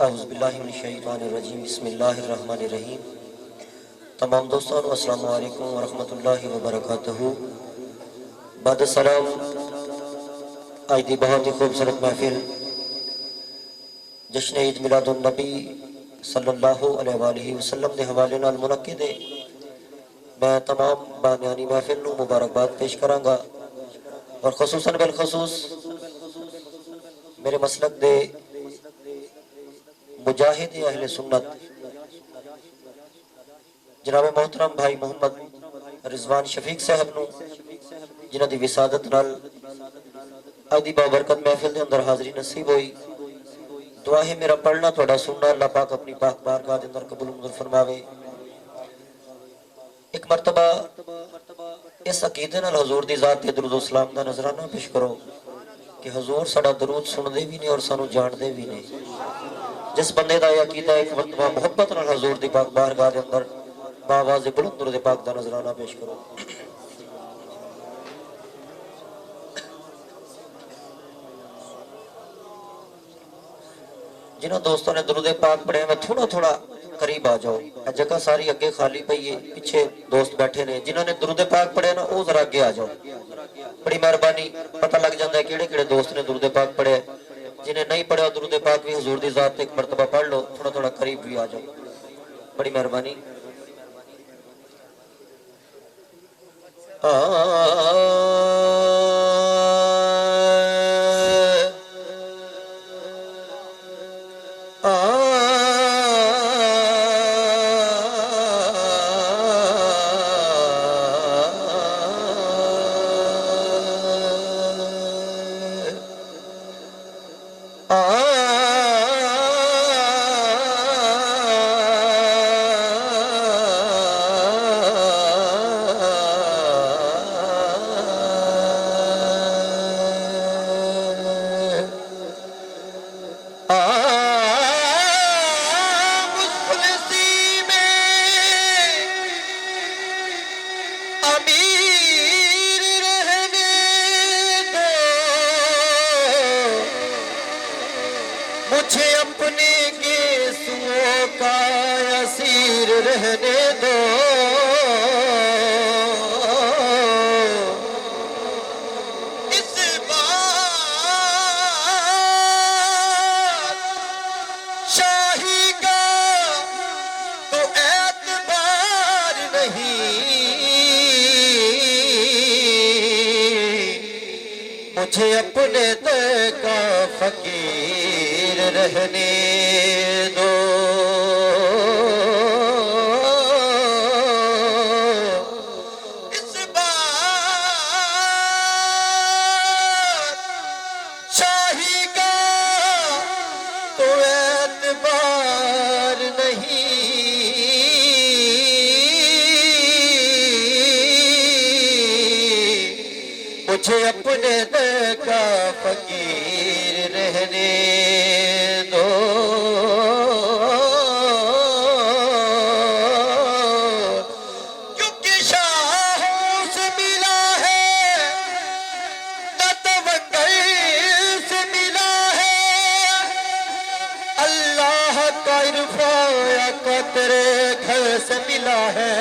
औज़ुबिल्लाहिमिनश्शैतानिर्रजीम बिस्मिल्लाहिर्रहमानिर्रहीम। तमाम दोस्तों अस्सलाम वालेकुम वरहमतुल्लाहि वबरकातुहू। बाद सलाम आज की बहुत ही खूबसूरत महफिल जश्न ईद मिलादुन नबी सल्लल्लाहु अलैहि वसल्लम के हवाले नाल मुनक्किद है। मैं तमाम बानियानी महफिल नूं मुबारकबाद पेश करांगा और खसूसन बिलखसूस मेरे मसलक दे मुजाहिद अहले सुन्नत जनाब मोहतरम भाई मोहम्मद रिजवान शफीक साहब नूं जिन्हां दी विसादत नाल अज दी बाबरकत महफिल दे अंदर हाज़री नसीब हुई। दुआ है मेरा पढ़ना तुहाडा सुनना अल्लाह पाक अपनी पाक बारगाह दे अंदर कबूल मंजूर फरमावे। एक मरतबा इस अकीदे नाल हजूर दी ज़ात ते दरूद व सलाम दा नजराना पेश करो कि हजूर साडा दरूद सुनदे भी ने और सानू जानदे भी ने। जिस बंदे का यह अकीदा एक मरतबा मुहब्बत नाल हजूर दी पाक बारगाह दे अंदर बावाज़े बुलंद दुरूद पाक दा नजराना पेश करो। जिन्हों दोस्तों ने दुरूद पाक पढ़े मैं थोड़ा थोड़ा करीब आ जाओ। जगह सारी अगे खाली पई है, पीछे दोस्त बैठे ने। जिन्होंने दुरूद पाक पढ़े ना वो जरा अगे आ जाओ, बड़ी मेहरबानी। पता लग जाता है किहड़े किहड़े दोस्त ने दुरूद पाक पढ़े। जिन्हें नहीं पढ़ा दुरूद पाक भी हजूर दी ज़ात एक मरतबा पढ़ लो, थोड़ा थोड़ा करीब भी आ जाओ, बड़ी मेहरबानी। मुझे अपने गेसुओं का असीर रहने दो। इस बार शाही का तो एतबार नहीं, मुझे अपने दर का फकीर रहने दो। इस बार शाही का तो एतबार नहीं, मुझे अपने दर का फकीर रहने दो। क्योंकि शाहों से मिला है न तवक्कुल से मिला है, अल्लाह का इरफा का तेरे घर से मिला है।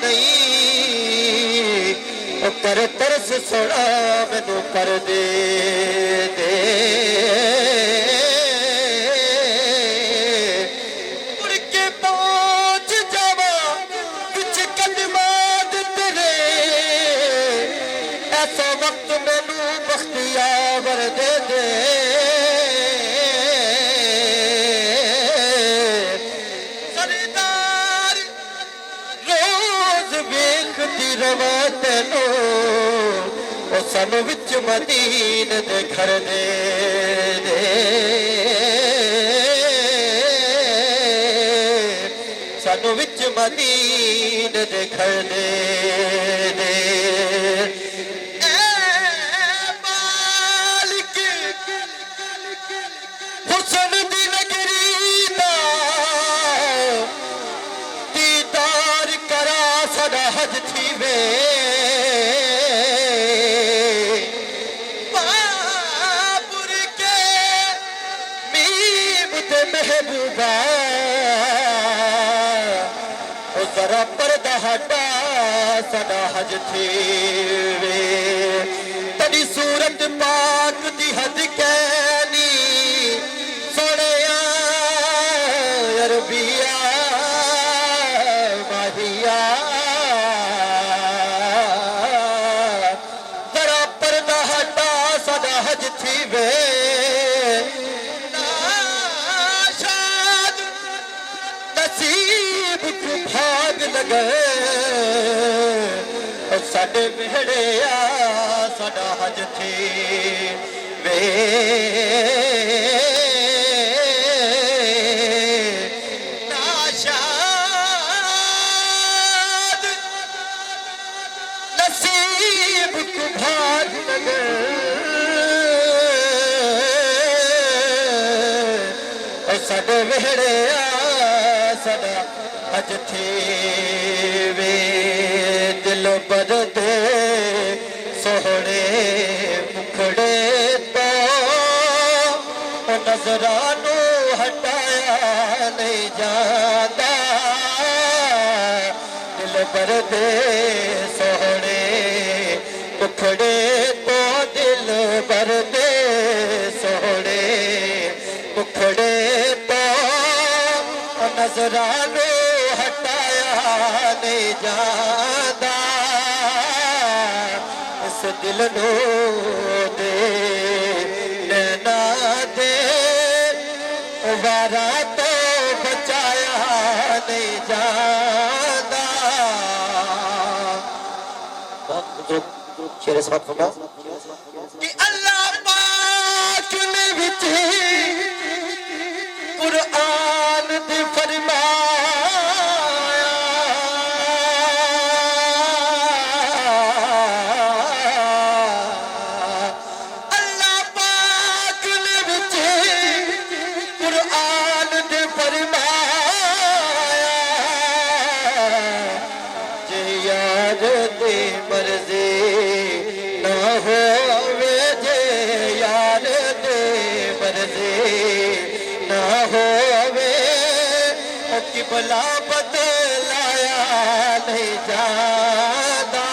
नहीं ओ कर तरस सोना मैनू कर दे दे मुड़ के पहुंच जावा विच कदमां तेरे ऐसा वक्त मैनू बख्तियार दे दे रवा तेनू ओ सन विच मदीन दे घर दे दे सन विच मदीन दे घर दे दे ऐ मालिक हुस्न दी नगरी दा दीदार करा सदा हज थी वे बाबुर के मीम ते महबूबा ओ जरा पर्दा हटा सदा हज थी वे तेरी सूरत पाक दी हद कहनी सोने अरबिया माहिया नसीब को भाग लगे साडे मेहड़े साडा हज थी वे नाशाद नसीब को भाग लगे साडे वेहड़े सदा हज थी वे दिल बर दे सोहणे मुखड़े तो नजरानू हटाया नहीं जाता दिल बर दे सोहणे मुखड़े तो दिल बर दे सोहणे मुखड़े नजरानू हटाया नहीं जाता इस दिल नो दे नैना दे वारा तो बचाया नहीं जाता बहुत खूबसूरत शेर साथ फरमाओ कि अल्लाह पाक ने विच कुरान दी फरमाया अल्लाह पाक ने विच कुरान दी फरमाया जे यार दी मर्जी ना होवे जे यार दी मर्जी ना होवे कि भला बदलाया नहीं जाता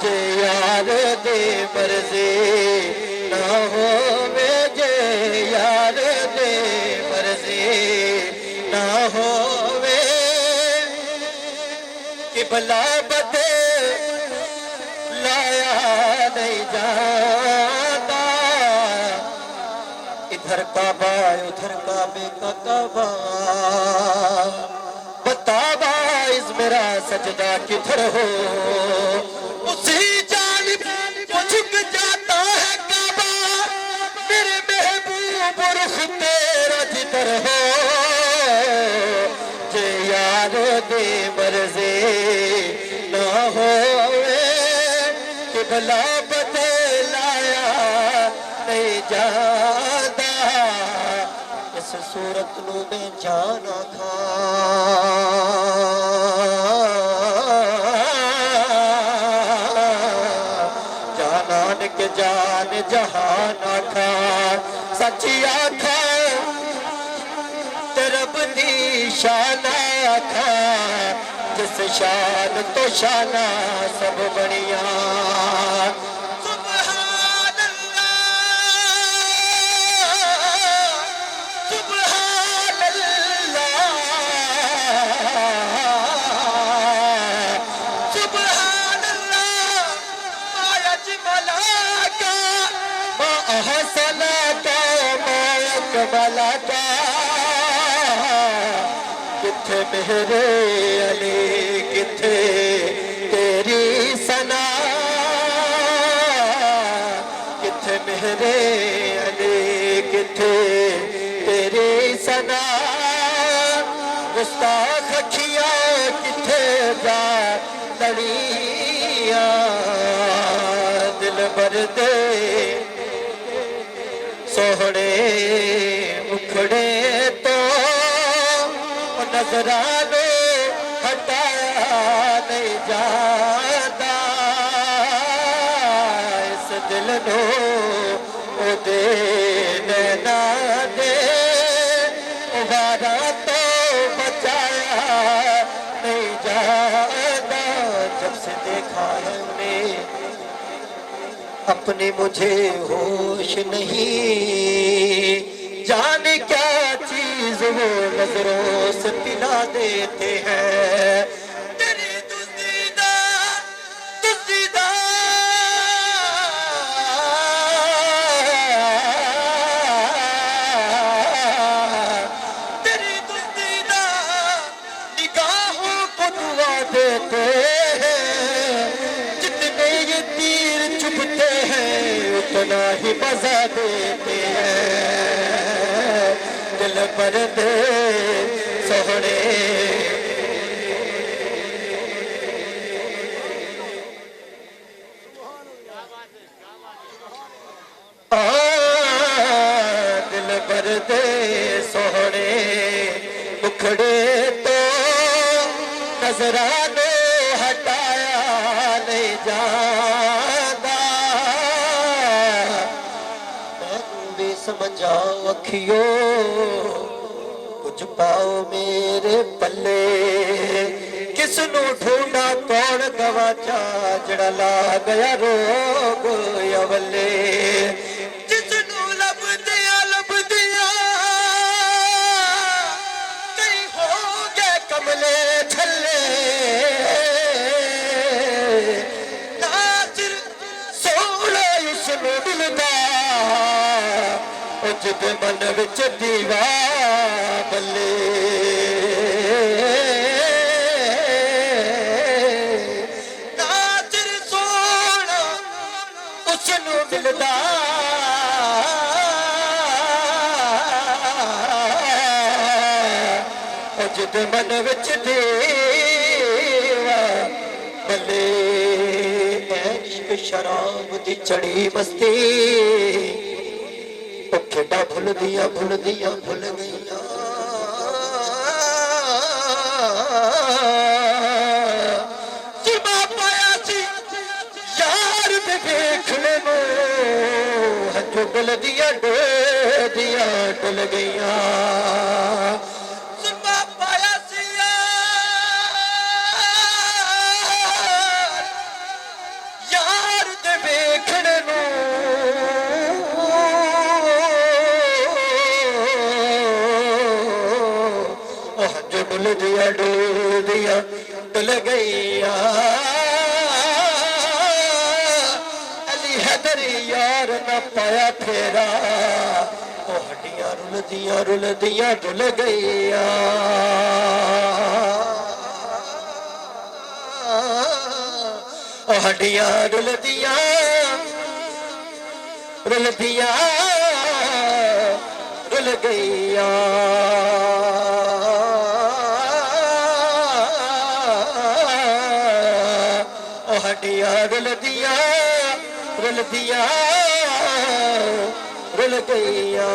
जे यार दे मर्जी ना होवे जे यार दे मर्जी ना होवे कि भला बदलाया नहीं जाता इधर काबा उधर काबे का काबा बतावा इस मेरा सजदा किधर हो उसी जानिब झुक जाता है काबा मेरे महबूब रुख तेरा जिधर हो जे यार दे मर्जी ना होवे कि भला बदलाया नहीं जाता इस सूरत नू मैं जाना खा जानान के जान जहान खा सच्ची आखा रब दी शान आखा जिस शान तो शाना सब बनिया सुभान अल्लाह सुभान अल्लाह सुभान अल्लाह माया जमलाका मा अहसनका मा अकमलका किथे मेरे अली किथे तेरी सना किथे मेरे अली किथे तेरी सना गुस्ताख अखियां किथे जा लड़िया दिल भर दे सोहने मुखड़े तो नजराने हटाया नहीं जाता इस दिल नो ओ दे नैना दे उबारा तो बचाया नहीं जाता जब से देखा है उन्हें अपने मुझे होश नहीं जाने क्या चीज वो नजरों से पिला देते हैं तेरी दुसीदा दुसीदा तेरी दुसीदा निगाहों को दुआ देते हैं जितने ये तीर चुभते हैं उतना ही मजा देते हैं दिल पर दे सोहने दिल पर दे सोहने मुखड़े तो नजराने हटाया नहीं जाता मैं समझाओ अखियो कुछ पाओ मेरे पल्ले किसनू ढूंढा कौन गवाचा जड़ा ला गया रोग अवले जिसनू लब दिया कहीं हो गए कमले थल्ले नासिर सोना उसनू मिलदा जिद मन विच दीवा बल्ले नासिर सोना उसनू मिलदा जिद मन विच दीवा बल्ले इश्क शराब दी चढ़ी मस्ती खेड़ा भुल गईया भुल गईया जिमा पाया सी यार दे देखने नो हजो डुल दिया डुल गईया जिमा पाया सी यार दे देखने नो डुल दिया डुल गईया अली हैदरी यार न पाया फेरा ओ हड्डियां रुल दिया डुल गईया ओ हड्डियां रुल दिया गईया हड्डियां रुल दिया रुल गईया